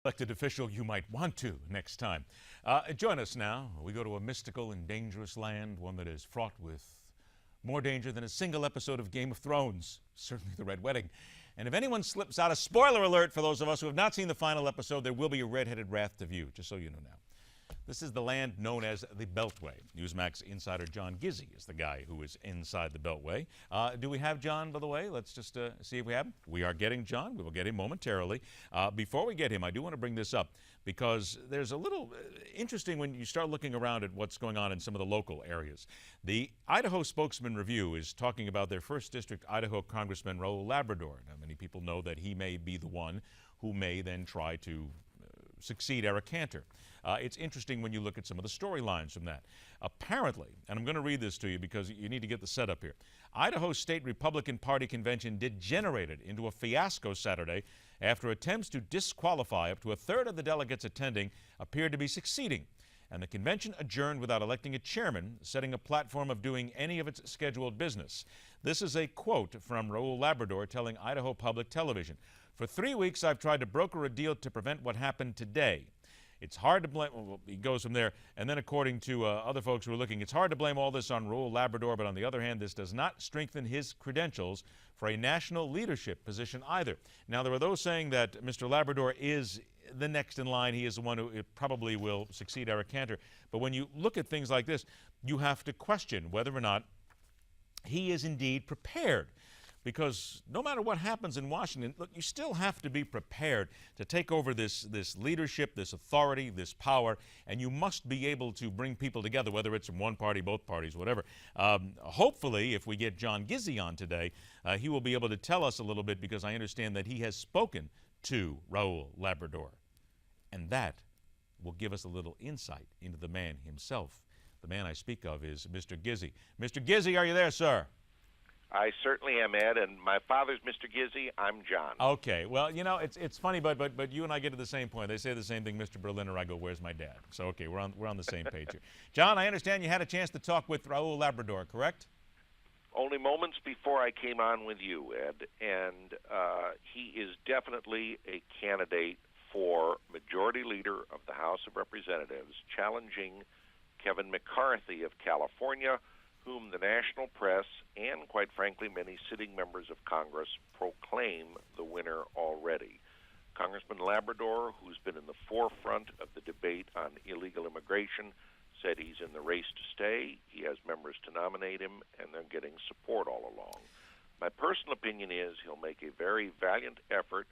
Elected official you might want to next time. Join us now. We go to a mystical and dangerous land, one that is fraught with more danger than a single episode of Game of Thrones, certainly the Red Wedding. And if anyone slips out, a spoiler alert for those of us who have not seen the final episode, there will be a red-headed wrath to view, just so you know now. This is the land known as the Beltway. Newsmax insider John Gizzi is the guy who is inside the Beltway. Do we have John, by the way? Let's just see if we have him. We are getting John. We will get him momentarily. Before we get him, I do want to bring this up because there's a little interesting when you start looking around at what's going on in some of the local areas. The Idaho Spokesman Review is talking about their 1st District Idaho Congressman Raul Labrador. Now, many people know that he may be the one who may then try to succeed Eric Cantor. It's interesting when you look at some of the storylines from that. Apparently, and I'm going to read this to you because you need to get the setup here, Idaho State Republican Party convention degenerated into a fiasco Saturday after attempts to disqualify up to a third of the delegates attending appeared to be succeeding. And the convention adjourned without electing a chairman, setting a platform of doing any of its scheduled business. This is a quote from Raul Labrador telling Idaho Public Television. "For 3 weeks, I've tried to broker a deal to prevent what happened today. It's hard to blame," well, he goes from there, and then according to other folks who are looking, it's hard to blame all this on Raul Labrador, but on the other hand, this does not strengthen his credentials for a national leadership position either. Now, there are those saying that Mr. Labrador is the next in line. He is the one who probably will succeed Eric Cantor. But when you look at things like this, you have to question whether or not he is indeed prepared. Because no matter what happens in Washington, look, you still have to be prepared to take over this leadership, this authority, this power, and you must be able to bring people together, whether it's from one party, both parties, whatever. Hopefully, if we get John Gizzi on today, he will be able to tell us a little bit, because I understand that he has spoken to Raul Labrador. And that will give us a little insight into the man himself. The man I speak of is Mr. Gizzi. Mr. Gizzi, are you there, sir? I certainly am, Ed, and my father's Mr. Gizzi. I'm John. Okay, well, you know, it's funny, but you and I get to the same point. They say the same thing, Mr. Berliner. I go, "Where's my dad?" So, okay, we're on the same page here. John, I understand you had a chance to talk with Raul Labrador, correct? Only moments before I came on with you, Ed, and he is definitely a candidate for Majority Leader of the House of Representatives, challenging Kevin McCarthy of California, whom the national press and, quite frankly, many sitting members of Congress proclaim the winner already. Congressman Labrador, who's been in the forefront of the debate on illegal immigration, said he's in the race to stay. He has members to nominate him, and they're getting support all along. My personal opinion is he'll make a very valiant effort.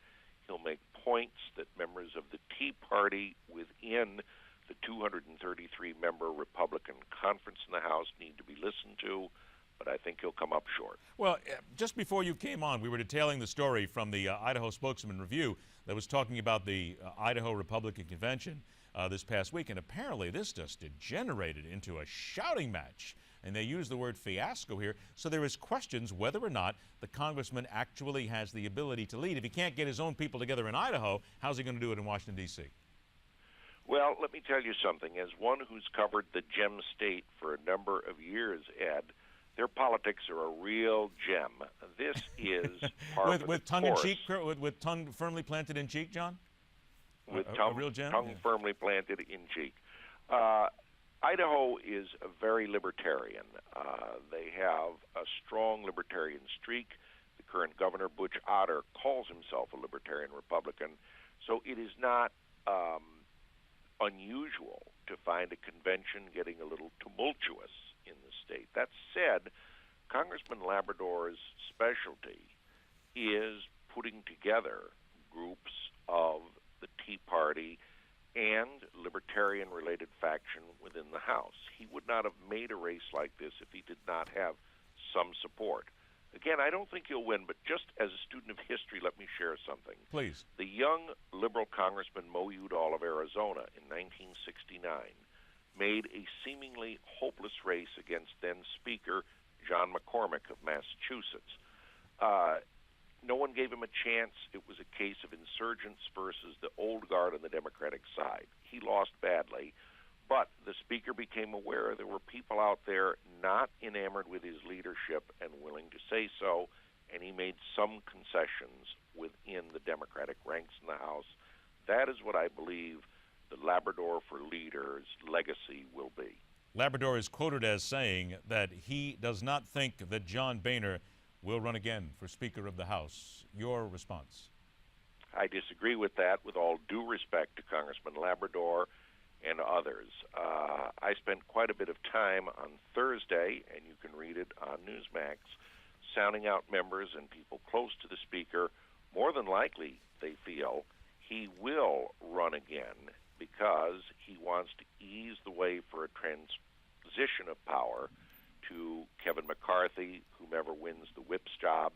He'll make points that members of the Tea Party within the 233-member Republican conference in the House need to be listened to, but I think he'll come up short. Well, just before you came on, we were detailing the story from the Idaho Spokesman Review that was talking about the Idaho Republican Convention this past week, and apparently this just degenerated into a shouting match, and they use the word fiasco here, so there is questions whether or not the congressman actually has the ability to lead. If he can't get his own people together in Idaho, how's he going to do it in Washington, D.C.? Well, let me tell you something. As one who's covered the gem state for a number of years, Ed, their politics are a real gem. This is part with tongue in cheek, with tongue firmly planted in cheek, John. With a real gem? tongue firmly planted in cheek. Idaho is a very libertarian. They have a strong libertarian streak. The current governor, Butch Otter, calls himself a libertarian Republican. So it is not unusual to find a convention getting a little tumultuous in the state. That said, Congressman Labrador's specialty is putting together groups of the Tea Party and libertarian-related faction within the House. He would not have made a race like this if he did not have some support. Again, I don't think he'll win, but just as a student of history, let me share something. Please. The young liberal Congressman Mo Udall of Arizona in 1969 made a seemingly hopeless race against then-Speaker John McCormick of Massachusetts. No one gave him a chance. It was a case of insurgents versus the old guard on the Democratic side. He lost badly, but the Speaker became aware there were people out there not enamored with his leadership and willing to say so, and he made some concessions within the Democratic ranks in the House. That is what I believe the Labrador for Leaders legacy will be. Labrador is quoted as saying that he does not think that John Boehner will run again for Speaker of the House. Your response? I disagree with that, with all due respect to Congressman Labrador and others. I spent quite a bit of time on Thursday, and you can read it on Newsmax, sounding out members and people close to the Speaker. More than likely, they feel, he will run again because he wants to ease the way for a transition of power to Kevin McCarthy, whomever wins the whip's job,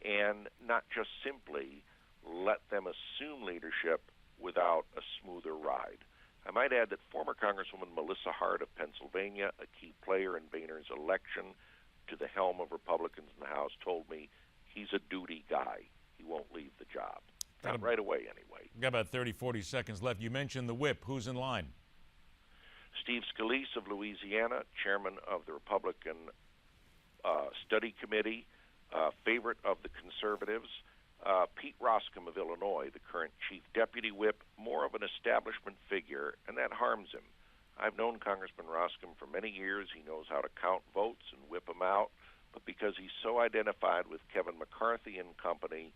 and not just simply let them assume leadership without a smoother ride. I might add that former Congresswoman Melissa Hart of Pennsylvania, a key player in Boehner's election to the helm of Republicans in the House, told me he's a duty guy. He won't leave the job. Not right away, anyway. We've got about 30, 40 seconds left. You mentioned the whip. Who's in line? Steve Scalise of Louisiana, chairman of the Republican Study Committee, favorite of the conservatives. Pete Roscom of Illinois, the current chief deputy whip, more of an establishment figure, and that harms him. I've known Congressman Roscom for many years. He knows how to count votes and whip them out, but because he's so identified with Kevin McCarthy and company,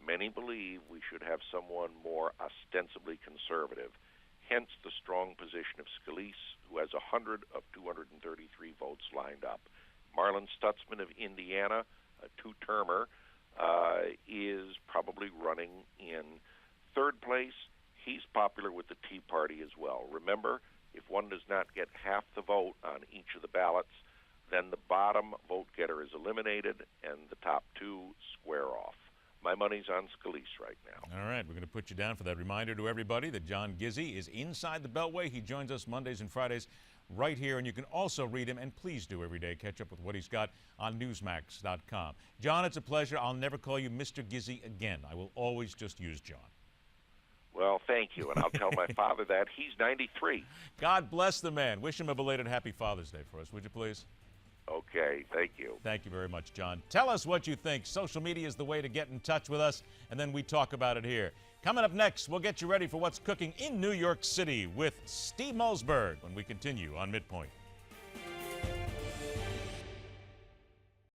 many believe we should have someone more ostensibly conservative. Hence the strong position of Scalise, who has 100 of 233 votes lined up. Marlin Stutzman of Indiana, a two-termer, is probably running in third place. He's popular with the Tea Party as well. Remember, if one does not get half the vote on each of the ballots, then the bottom vote getter is eliminated and the top two square off. My money's on Scalise right now. All right, we're going to put you down for that. Reminder to everybody that John Gizzi is inside the Beltway. He joins us Mondays and Fridays right here, and you can also read him, and please do every day catch up with what he's got on Newsmax.com. John, it's a pleasure. I'll never call you Mr. Gizzi again. I will always just use John. Well, thank you, and I'll tell my father that. He's 93. God bless the man. Wish him a belated Happy Father's Day for us, would you please? Okay, thank you. Thank you very much, John. Tell us what you think. Social media is the way to get in touch with us, and then we talk about it here. Coming up next, we'll get you ready for what's cooking in New York City with Steve Malzberg when we continue on Midpoint.